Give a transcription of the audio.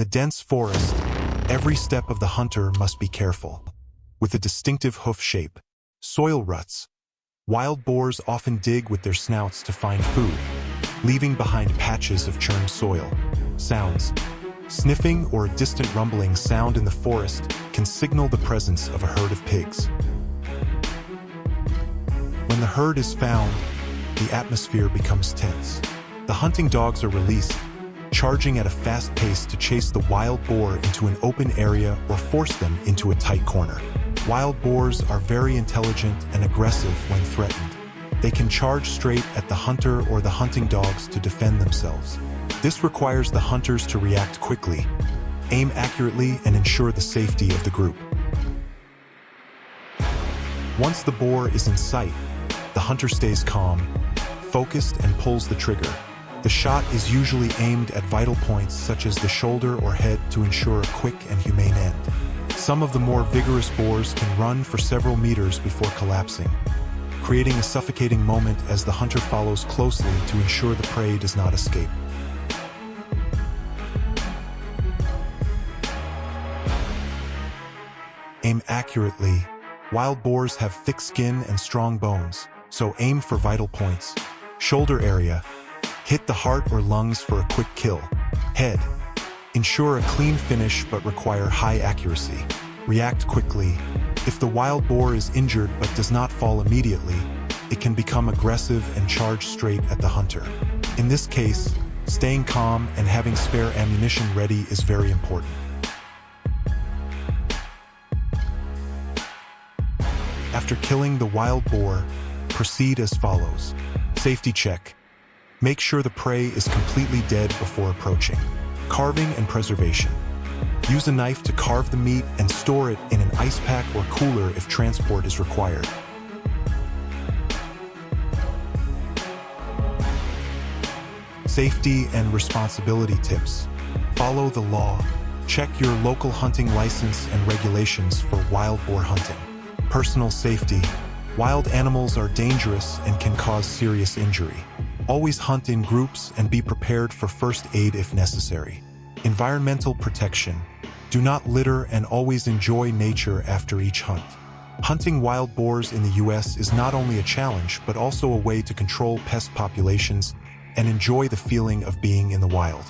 dense forest, every step of the hunter must be careful. With a distinctive hoof shape, soil ruts, wild boars often dig with their snouts to find food, leaving behind patches of churned soil. Sounds. Sniffing or a distant rumbling sound in the forest can signal the presence of a herd of pigs. When the herd is found, the atmosphere becomes tense. The hunting dogs are released, charging at a fast pace to chase the wild boar into an open area or force them into a tight corner. Wild boars are very intelligent and aggressive when threatened. They can charge straight at the hunter or the hunting dogs to defend themselves. This requires the hunters to react quickly, aim accurately, and ensure the safety of the group. Once the boar is in sight, the hunter stays calm, focused, and pulls the trigger. The shot is usually aimed at vital points such as the shoulder or head to ensure a quick and humane end. Some of the more vigorous boars can run for several meters before collapsing, creating a suffocating moment as the hunter follows closely to ensure the prey does not escape. Aim accurately. Wild boars have thick skin and strong bones, so aim for vital points. Shoulder area. Hit the heart or lungs for a quick kill. Head. Ensure a clean finish but require high accuracy. React quickly. If the wild boar is injured but does not fall immediately, it can become aggressive and charge straight at the hunter. In this case, staying calm and having spare ammunition ready is very important. After killing the wild boar, proceed as follows. Safety check. Make sure the prey is completely dead before approaching. Carving and preservation. Use a knife to carve the meat and store it in an ice pack or cooler if transport is required. Safety and responsibility tips. Follow the law. Check your local hunting license and regulations for wild boar hunting. Personal safety. Wild animals are dangerous and can cause serious injury. Always hunt in groups and be prepared for first aid if necessary. Environmental protection. Do not litter and always enjoy nature after each hunt. Hunting wild boars in the US is not only a challenge but also a way to control pest populations and enjoy the feeling of being in the wild.